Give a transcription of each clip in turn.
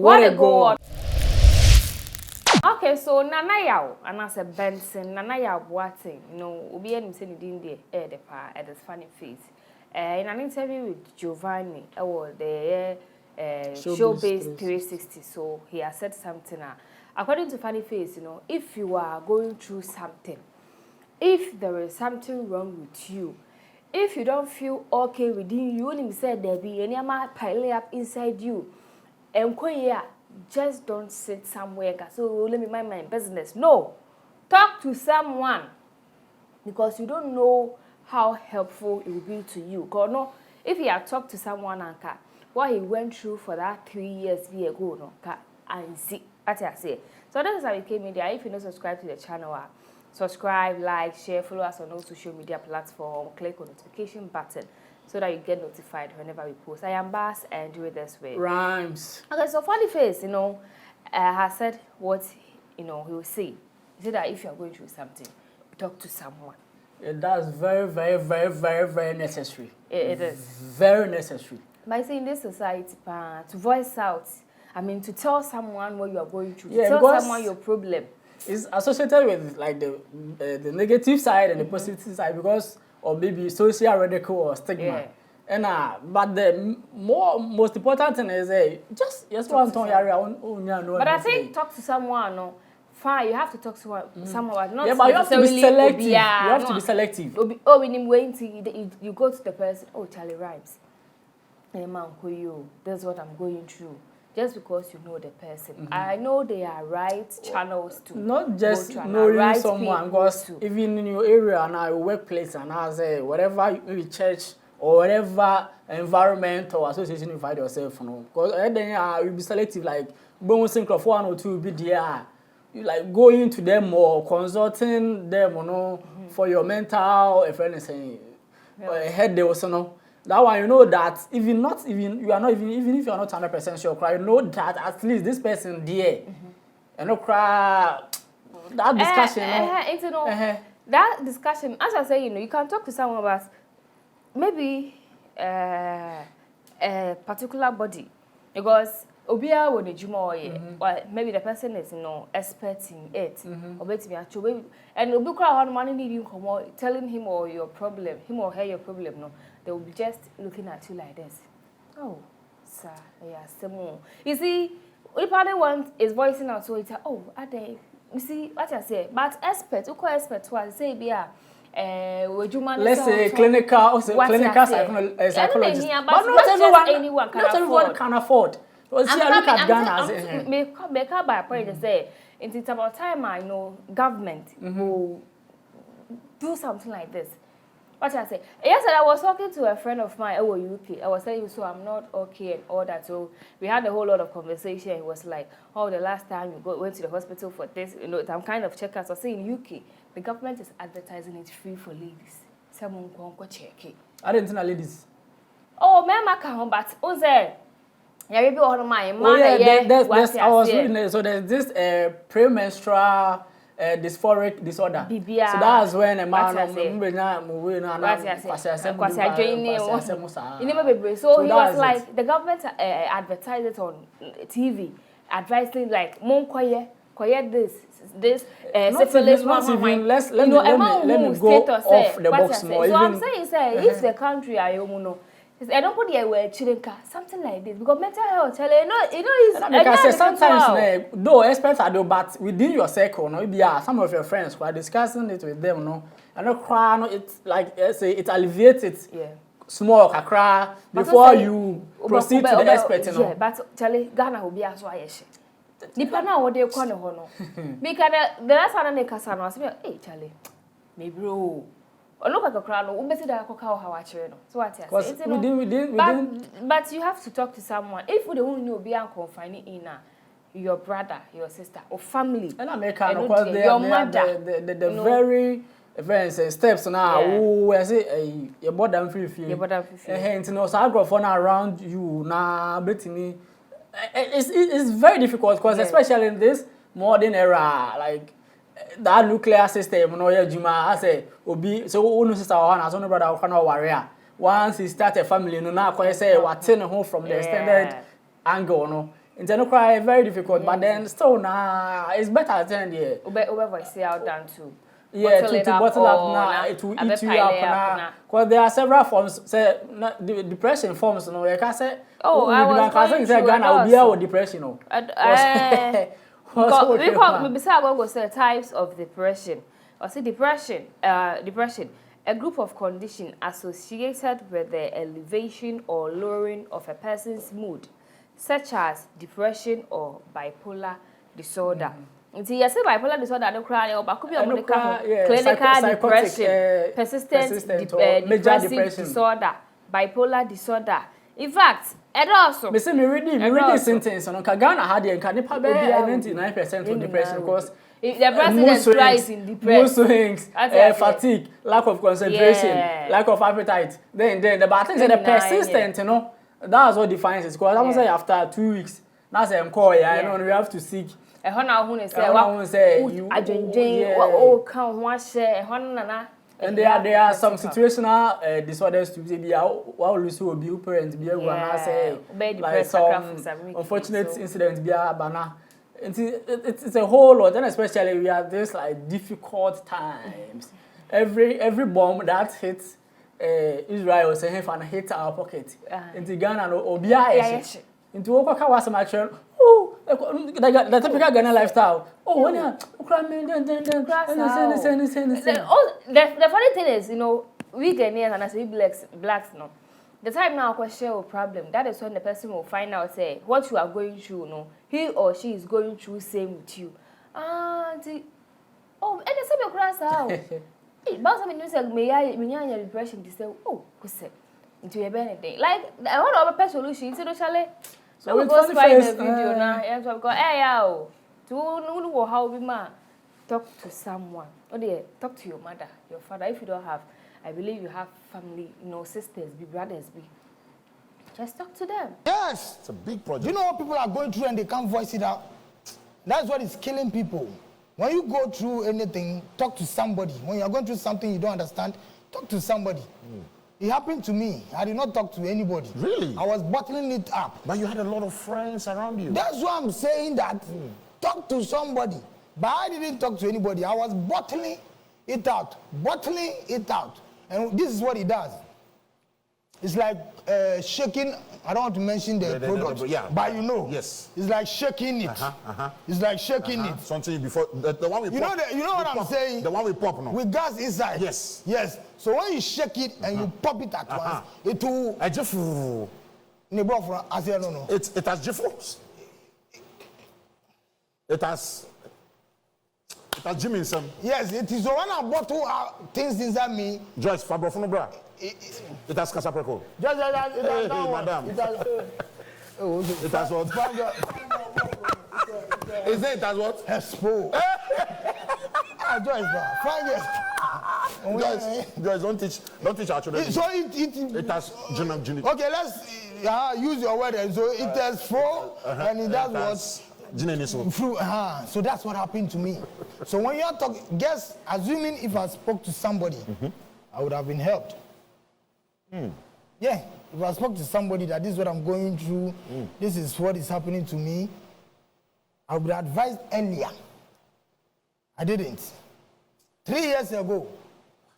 what a goal. Okay, so Nana Yao, and as a Benson, Nana Yao Boating, you know, will be any saying the air the pa at this funny face. In an interview with Giovanni, the Showbiz 360, so he has said something. According to Funny Face, you know, if you are going through something, if there is something wrong with you, if you don't feel okay within you, only said there be any piling up inside you, and just don't sit somewhere. So let me mind my business. No, talk to someone because you don't know how helpful it will be to you. Because no, if you have talked to someone and what he went through for that 3 years ago, no, and see what I say. So this is SammyKay Media. If you don't subscribe to the channel, subscribe, like, share, follow us on all social media platforms, click on the notification button so that you get notified whenever we post. I am Bass and do it this way. Rhymes. Okay, so Funny Face, you know, has said what, you know, he will say. He said that if you are going through something, talk to someone. That's very necessary. It is. Very necessary. By saying this society, to voice out, I mean, to tell someone what you are going through, yeah, to tell someone your problem. It's associated with like the negative side and the positive side because or maybe social ridicule or stigma. Yeah. And but the most important thing is just one ton But I think talk to someone, no. Fine, you have to talk to someone, but not but you have to be selective. You have to be selective. Oh, when you wait you go to the person. Oh, Charlie Rhymes. Hey man, this is what I'm going through. Just because you know the person. I know they are right channels to not just knowing right someone, because even in your area and our workplace and as whatever maybe church or whatever environment or association you find yourself, you know. Because then you'll be selective, like bouncing for 1 or 2 be there. You like going to them or consulting them, you know, for your mental if anything. Head there also no. That one, you know that even if you are not 100% sure, you know that at least this person there, and no cry that discussion. That discussion, as I say, you know, you can talk to someone about maybe a particular body because Obia would the or maybe the person is expert in it, or maybe actually, and Obi crowd on money needing come telling him or your problem, him or her your problem, no. They will be just looking at you like this. Oh, sir, yeah, some more. You see, if one is voicing out, so it's oh, are they? You see what I say? But expert, who call expert? What say? Be let's say clinical psychologist. But not everyone can afford. Well, see, look at Ghana. Make up by a point to say, it's about time I know government will do something like this. What I say? Yesterday I was talking to a friend of mine over UK. I was saying, so I'm not okay and all that. So we had a whole lot of conversation. It was like, oh, the last time you went to the hospital for this, you know, some kind of checkups. I say in UK, the government is advertising it free for ladies. Someone can go check it. I didn't know ladies. Oh, man, I can't, but who's there? Yeah, maybe all of my man. I was reading it. So there's this premenstrual dysphoric disorder. So that's when a man so he was like the government advertised it on TV, advising like quiet this syphilis. Let me go off the box more. So I'm saying if the country I I don't put the word something like this because mental health, it's sometimes though experts are though, but within your circle, no, maybe some of your friends who are discussing it with them, no, and no cry, no, it's like it alleviates it, small cry before you proceed to the expert, you know. Yeah, but Charlie, Ghana will be as well. Nipa na what they call no, because the last one they cast on hey Charlie, me bro. Look at the crowd. So what but you have to talk to someone. If you don't know, be confining in your brother, your sister, or family. And America, your mother, the very steps now. Oh, I say your body free. Your body free. Hence, no, so I go for around you now. Betting it's very difficult because especially in this modern era, like. That nuclear system, you know, Juma, I say, Obi, so one sister or one, as one brother, cannot warrior. Once he start a family, no, now, I say, what's in home from the extended angle, no. Internal cry very difficult, but then still it's better at the end here. Over voice out down too. Yeah, to bottle up now, it will eat you up now. Because there are several forms. Say depression forms, you know. Like I said, I was going through Ghana will be our depression, no. We go say types of depression. Or say depression, a group of conditions associated with the elevation or lowering of a person's mood, such as depression or bipolar disorder. Nti yes, bipolar disorder no cry or could be a clinical depression, persistent depressive disorder, bipolar disorder. In fact, and also me say me reading sentence on Ghana had the canipa be 99% of depression because the president rise in depression, mood swings, fatigue, lack of concentration, lack of appetite. Then the bad things are the persistent, you know. That's what defines it. Because I was say after 2 weeks, that's a call, you know, we have to seek. And there are some situational disorders to be while also be parents be like some unfortunate incidents be banana. It's a whole lot, and especially we have this like difficult times. Every bomb that hits Israel say and hit our pocket. Into Ghana no obia into Okoka was some action. Oh, the typical Ghana lifestyle. Oh, when you the funny thing is, you know, we Ghanaians and as we blacks no. The time now question a problem. That is when the person will find out say what you are going through, no, he or she is going through same with you. And the and the same cross out. But some news say me depression. They say, oh, who said into a benefit. Like I want to have a solution. So we go find a video now. And so I go, hey, yo, to know how we ma talk to someone. Oh dear, talk to your mother, your father. If you don't have, I believe you have family, you know, sisters, be brothers, be. Just talk to them. Yes, it's a big project. You know what people are going through and they can't voice it out. That's what is killing people. When you go through anything, talk to somebody. When you are going through something you don't understand, talk to somebody. It happened to me. I did not talk to anybody. Really? I was bottling it up. But you had a lot of friends around you. That's why I'm saying that. Talk to somebody. But I didn't talk to anybody. I was bottling it out. Bottling it out. And this is what it does. It's like shaking. I don't want to mention the product. But you know. Yes. It's like shaking it. It's like shaking it. Something before the one we pop. You know what I'm saying? The one we pop, no? With gas inside. Yes. Yes. So when you shake it and you pop it at once, it will. I just. It has difference. It has Jimmy in some. Yes, it is the one I bottle things inside me. Joyce Fabrofono bra. It has Casapreco. Just hey, madam. It has what? Is it has what? Expo. Joyce, don't teach our children. So it has Jimmy. Okay, let's use your word. So it has four and it does what? So that's what happened to me. So when you're talking, guess, assuming if I spoke to somebody, I would have been helped. Yeah, if I spoke to somebody that this is what I'm going through, this is what is happening to me, I would have advised earlier. I didn't. 3 years ago,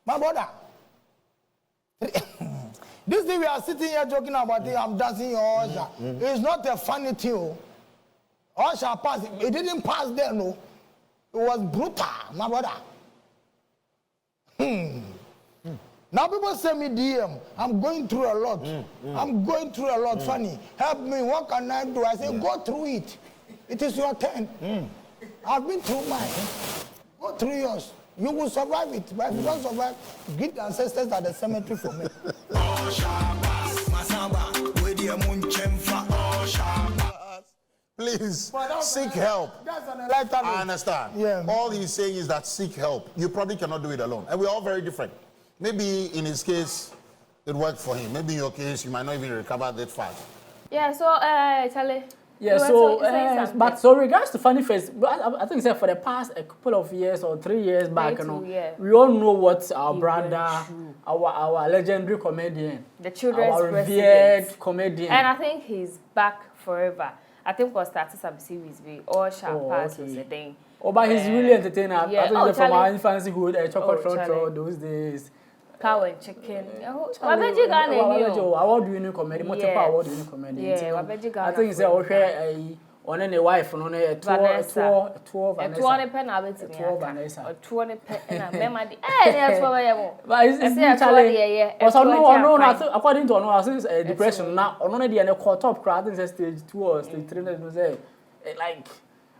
my brother, this thing we are sitting here talking about, I'm dancing your Osha. It's not a funny thing. Osha passed. It didn't pass there, no. It was brutal, my brother. Now people send me DM. I'm going through a lot. I'm going through a lot. Funny. Help me. What can I do? I say, go through it. It is your turn. I've been through mine. Go through yours. You will survive it. But if you don't survive, greet the ancestors at the cemetery for me. Please, seek help. I understand. Yeah. All he's saying is that seek help. You probably cannot do it alone. And we're all very different. Maybe in his case, it worked for him. Maybe in your case, you might not even recover that fast. Yeah, so, Charlie. Yeah, but so regards to funny face, I think for the past a couple of years or 3 years back, we all know what our brother, our legendary comedian, the children's our revered comedian, and I think he's back forever. I think we started some series we all sharp pass was a thing. Oh, but he's really entertaining. Yeah. I think from our infancy hood, chocolate those days. Cow and chicken. I bet you got award winning comedy, multiple award winning comedy. Yeah, I bet you got. I think it's a on any wife on a 12 and 20 pen I bet 12 Vanessa. Or 20 pen and memory. Eh, that's what I am. But it's challenge. Because no, according to no, since depression now, on only the caught up crowd in stage 2 or stage 3, like,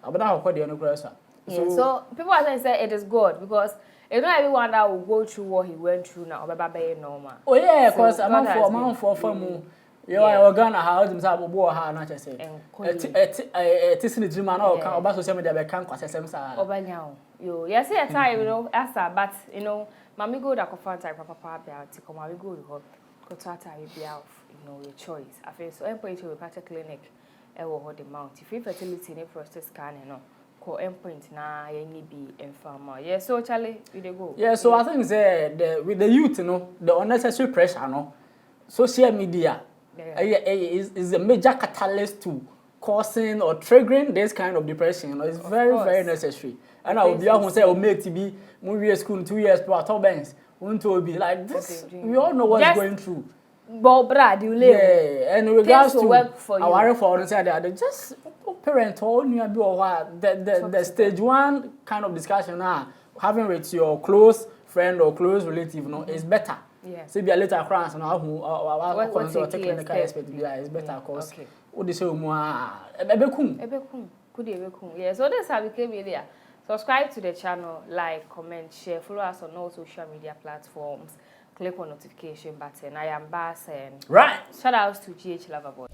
I'm not quite the question. So people are saying it is good because it's not everyone that will go through what he went through now, but normal. Oh yeah, because I'm on for more. You are Ghana, how himself will go her, not just say. It is in the dream and all kind of social media, can't cross them. Over now, you yes, at time, you know, Asa, but you know, Mammy go that confront type of papa, to come out, we go to Cotata, we be out, you know, your choice. I feel so, I'm going to a clinic, I will hold the mount. If you fertility in a prostate scan, you know. Endpoint na any be informal. Yeah, so Charlie, we dey go. Yeah, so I think with the youth, you know, the unnecessary pressure, no, social media is a major catalyst to causing or triggering this kind of depression. You know, it's very necessary. And I will be able to say, "Oh, mate, to be movie school 2 years per banks, want to be like this." We all know what's going through. But Brad, you live. Yeah, and in regards to work for you. Our for they just parent or the stage 1 kind of discussion now having with your close friend or close relative, no, is better. Yeah. So be a little cross now who our clinical expert is better because what they say more ebekum could ebekum. Yeah, so this SammyKay Media. Subscribe to the channel, like, comment, share, follow us on all social media platforms. Click on notification button. I am Bass and right. Shout outs to GH Loverboy.